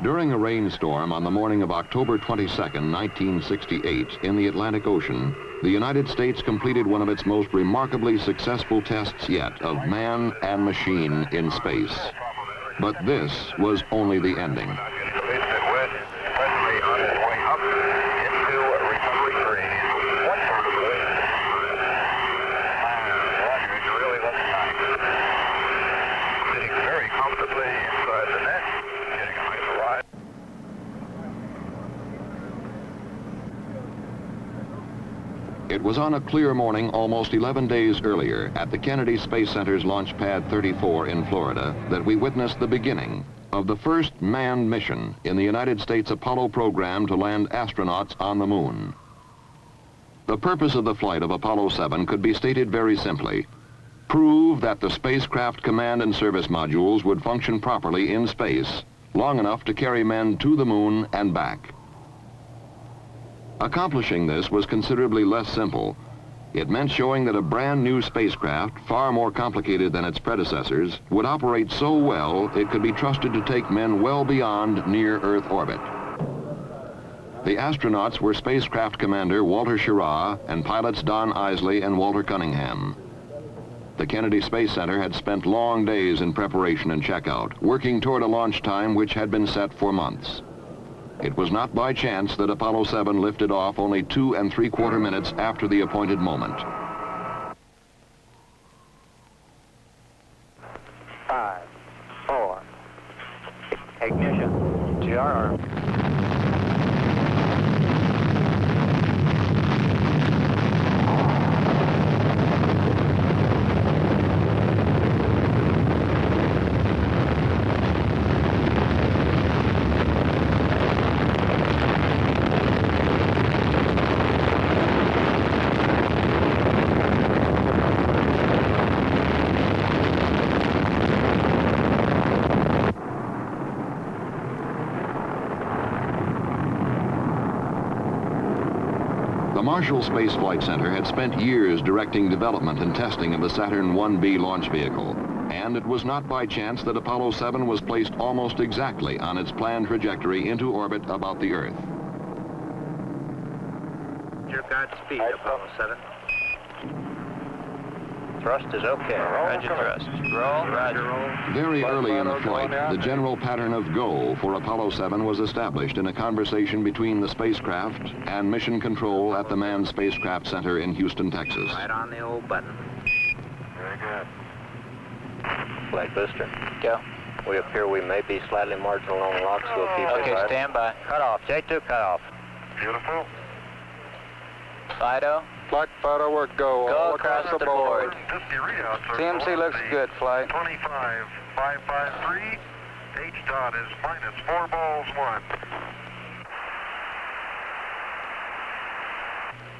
During a rainstorm on the morning of October 22nd, 1968, in the Atlantic Ocean, the United States completed one of its most remarkably successful tests yet of man and machine in space. But this was only the ending. It was on a clear morning almost 11 days earlier at the Kennedy Space Center's Launch Pad 34 in Florida that we witnessed the beginning of the first manned mission in the United States Apollo program to land astronauts on the moon. The purpose of the flight of Apollo 7 could be stated very simply: prove that the spacecraft command and service modules would function properly in space long enough to carry men to the moon and back. Accomplishing this was considerably less simple. It meant showing that a brand new spacecraft, far more complicated than its predecessors, would operate so well it could be trusted to take men well beyond near-Earth orbit. The astronauts were spacecraft commander Walter Schirra and pilots Don Isley and Walter Cunningham. The Kennedy Space Center had spent long days in preparation and checkout, working toward a launch time which had been set for months. It was not by chance that Apollo 7 lifted off only 2 3/4 minutes after the appointed moment. 5, 4, ignition, GRR. The Marshall Space Flight Center had spent years directing development and testing of the Saturn V launch vehicle, and it was not by chance that Apollo 7 was placed almost exactly on its planned trajectory into orbit about the Earth. Your Godspeed, Apollo 7. Thrust is okay. Roger thrust. Roll, roger. Very early in the flight, the general pattern of go for Apollo 7 was established in a conversation between the spacecraft and mission control at the Manned Spacecraft Center in Houston, Texas. Right on the old button. Very good. Flight booster. Go. We appear we may be slightly marginal on LOX. We'll keep it. Okay, stand by. Cut off. J2, cut off. Beautiful. Fido. Flight Fido, we're go. Go across the board. TMC looks good, flight. 25,553. H dot is minus 4 balls 1.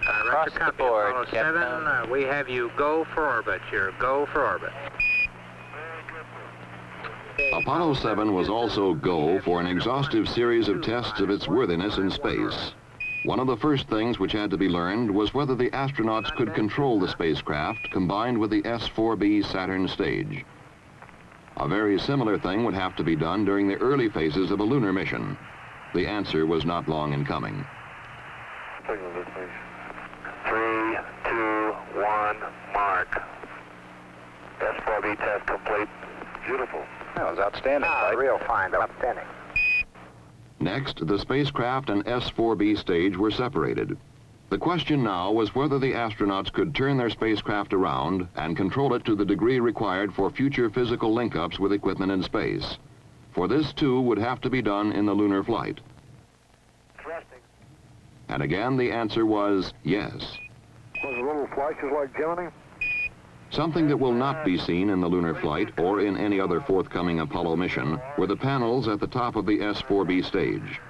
Across the board, Apollo 7, we have you go for orbit. You're go for orbit. Apollo 7 was also go for an exhaustive series of tests of its worthiness in space. One of the first things which had to be learned was whether the astronauts could control the spacecraft combined with the S-4B Saturn stage. A very similar thing would have to be done during the early phases of a lunar mission. The answer was not long in coming. 3, 2, 1, mark. S-4B test complete. Beautiful. That was outstanding, flight. Real fine, outstanding. Next, the spacecraft and S-4B stage were separated. The question now was whether the astronauts could turn their spacecraft around and control it to the degree required for future physical link-ups with equipment in space. For this, too, would have to be done in the lunar flight. Thrusting. And again, the answer was yes. Was a little flashes like Gemini? Something that will not be seen in the lunar flight or in any other forthcoming Apollo mission were the panels at the top of the S-4B stage.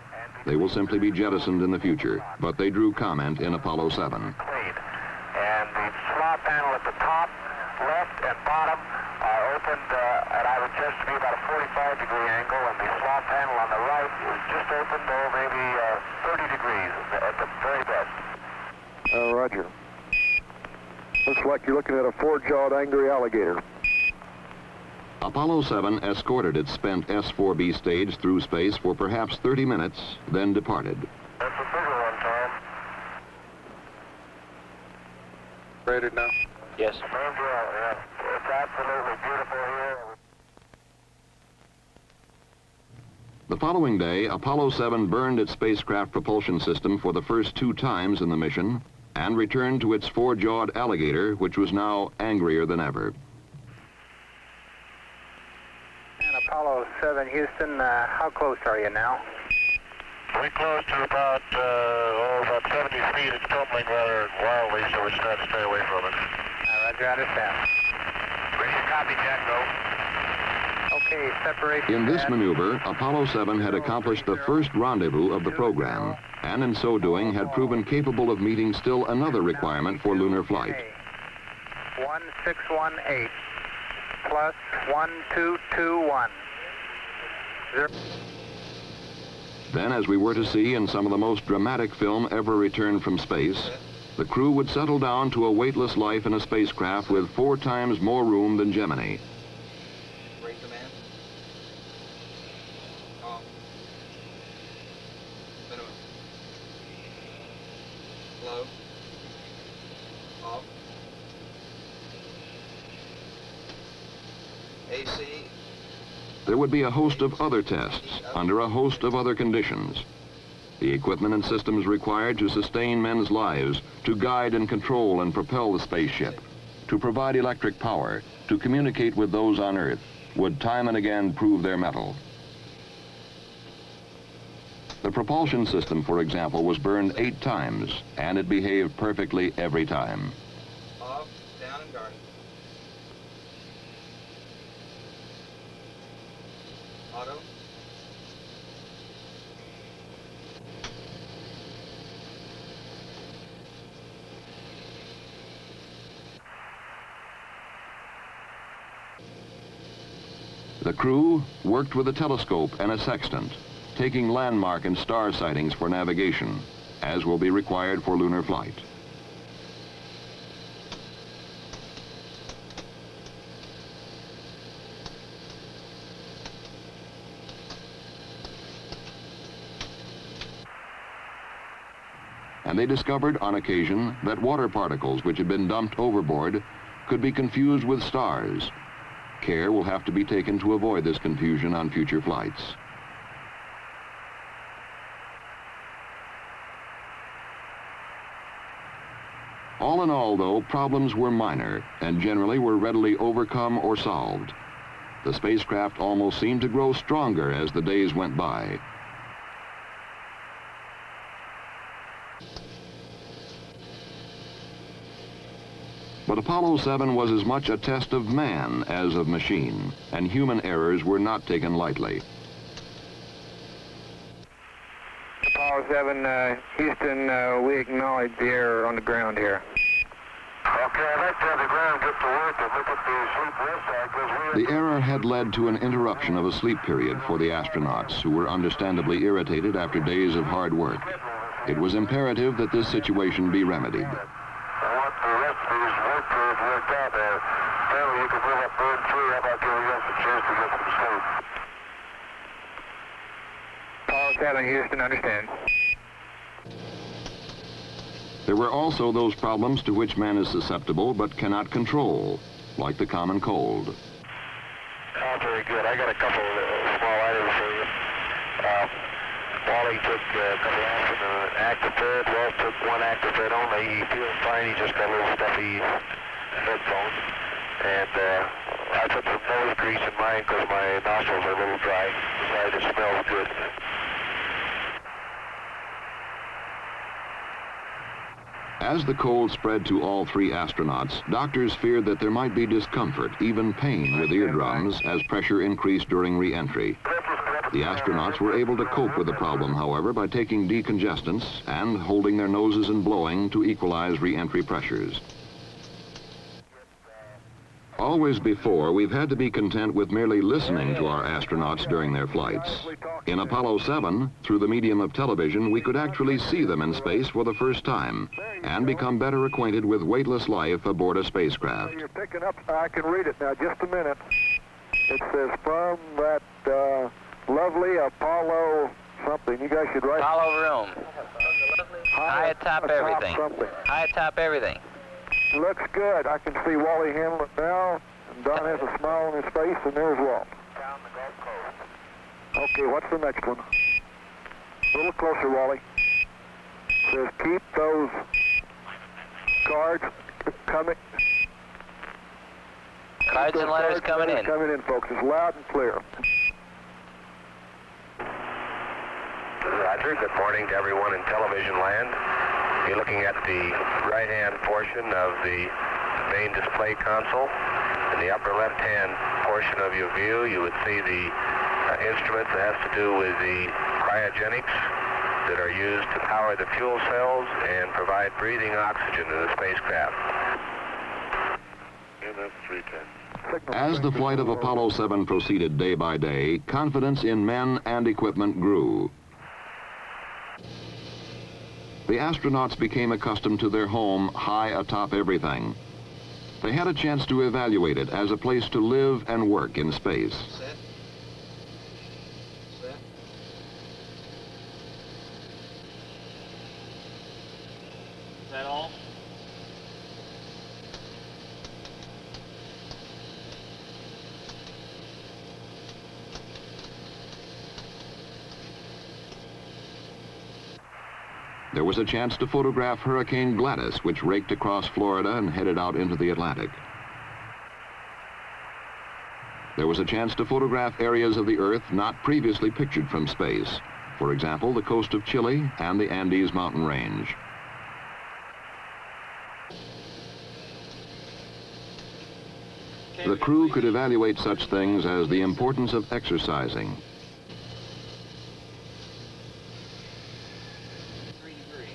They will simply be jettisoned in the future, but they drew comment in Apollo 7. And the slot panel at the top, left, and bottom are opened at I would just be about a 45-degree angle, and the slot panel on the right is just opened maybe 30 degrees at the very best. Roger. Looks like you're looking at a 4-jawed angry alligator. Apollo 7 escorted its spent S-4B stage through space for perhaps 30 minutes, then departed. That's a bigger one, Tom. Rated now? Yes. Same deal, yeah. It's absolutely beautiful here. The following day, Apollo 7 burned its spacecraft propulsion system for the first 2 times in the mission and returned to its 4-jawed alligator, which was now angrier than ever. And Apollo 7, Houston, how close are you now? We're close to about 70 feet. It's tumbling rather wildly, so we're trying to stay away from it. Roger, understand. Ready to copy, Jack, go. Okay, separate. In this maneuver, Apollo 7 had accomplished the first rendezvous of the program, and in so doing had proven capable of meeting still another requirement for lunar flight. 1618 plus 1221. Then, as we were to see in some of the most dramatic film ever returned from space, the crew would settle down to a weightless life in a spacecraft with 4 times more room than Gemini. Break command. Off. Minimum. Low. Off. AC. There would be a host of other tests under a host of other conditions. The equipment and systems required to sustain men's lives, to guide and control and propel the spaceship, to provide electric power, to communicate with those on Earth, would time and again prove their mettle. The propulsion system, for example, was burned 8 times, and it behaved perfectly every time. Off, down, and guarded. Auto. The crew worked with a telescope and a sextant, taking landmark and star sightings for navigation, as will be required for lunar flight. And they discovered on occasion that water particles which had been dumped overboard could be confused with stars. Care will have to be taken to avoid this confusion on future flights. All in all, though, problems were minor and generally were readily overcome or solved. The spacecraft almost seemed to grow stronger as the days went by. But Apollo 7 was as much a test of man as of machine, and human errors were not taken lightly. Apollo 7, Houston, we acknowledge the error on the ground here. Okay, I'd like to have the ground get to work and look at the sleep rest cycles. The error had led to an interruption of a sleep period for the astronauts, who were understandably irritated after days of hard work. It was imperative that this situation be remedied. I want the rest of these work periods worked out there. Stanley, you can move up bird 3. How about giving us a chance to get some sleep? Apollo 7, Houston, understand. There were also those problems to which man is susceptible but cannot control, like the common cold. Oh, very good. I got a couple small items for you. Wally took a couple ounces of Actifed. Walt took 1 Actifed only. He feels fine. He just got a little stuffy headphones. And I put some nose grease in mine because my nostrils are a little dry. Besides, it smells good. As the cold spread to all 3 astronauts, doctors feared that there might be discomfort, even pain, with eardrums as pressure increased during re-entry. The astronauts were able to cope with the problem, however, by taking decongestants and holding their noses and blowing to equalize re-entry pressures. Always before, we've had to be content with merely listening to our astronauts during their flights. In Apollo 7, through the medium of television, we could actually see them in space for the first time and become better acquainted with weightless life aboard a spacecraft. You're picking up, I can read it now, just a minute. It says from that lovely Apollo something. You guys should write. Apollo room. High atop everything. Something. High atop everything. Looks good. I can see Wally Hamlet now. And Don has a smile on his face, and there's Walt. Down the Gulf Coast. Okay, what's the next one? A little closer, Wally. Says keep those cards coming. Cards and letters coming in. Coming in, folks. It's loud and clear. Roger. Good morning to everyone in television land. You're looking at the right-hand portion of the main display console. In the upper left-hand portion of your view, you would see the instruments that has to do with the cryogenics that are used to power the fuel cells and provide breathing oxygen to the spacecraft. Yeah, that's 310. As the flight of Apollo 7 proceeded day by day, confidence in men and equipment grew. The astronauts became accustomed to their home high atop everything. They had a chance to evaluate it as a place to live and work in space. Set. Set. Is that all? There was a chance to photograph Hurricane Gladys, which raked across Florida and headed out into the Atlantic. There was a chance to photograph areas of the Earth not previously pictured from space. For example, the coast of Chile and the Andes mountain range. The crew could evaluate such things as the importance of exercising,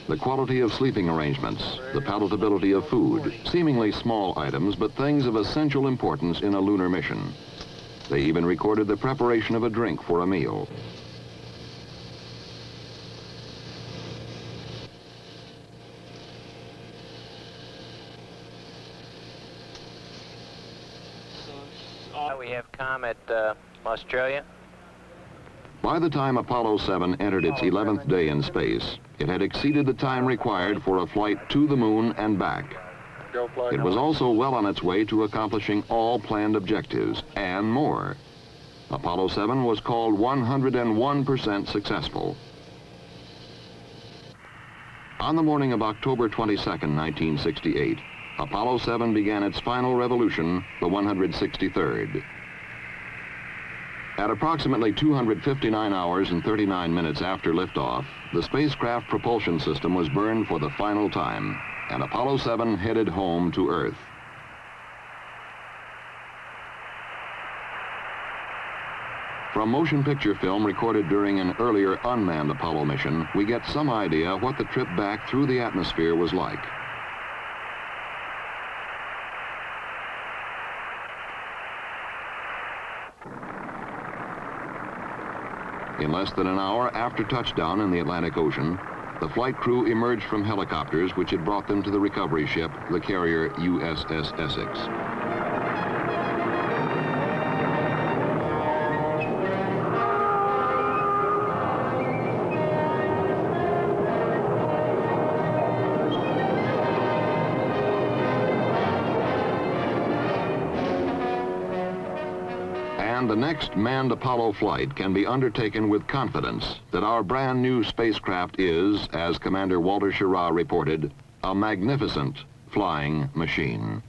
the quality of sleeping arrangements, the palatability of food, seemingly small items, but things of essential importance in a lunar mission. They even recorded the preparation of a drink for a meal. We have Comet Australia. By the time Apollo 7 entered its 11th day in space, it had exceeded the time required for a flight to the moon and back. It was also well on its way to accomplishing all planned objectives and more. Apollo 7 was called 101% successful. On the morning of October 22, 1968, Apollo 7 began its final revolution, the 163rd. At approximately 259 hours and 39 minutes after liftoff, the spacecraft propulsion system was burned for the final time, and Apollo 7 headed home to Earth. From motion picture film recorded during an earlier unmanned Apollo mission, we get some idea what the trip back through the atmosphere was like. In less than an hour after touchdown in the Atlantic Ocean, the flight crew emerged from helicopters which had brought them to the recovery ship, the carrier USS Essex. And the next manned Apollo flight can be undertaken with confidence that our brand new spacecraft is, as Commander Walter Schirra reported, a magnificent flying machine.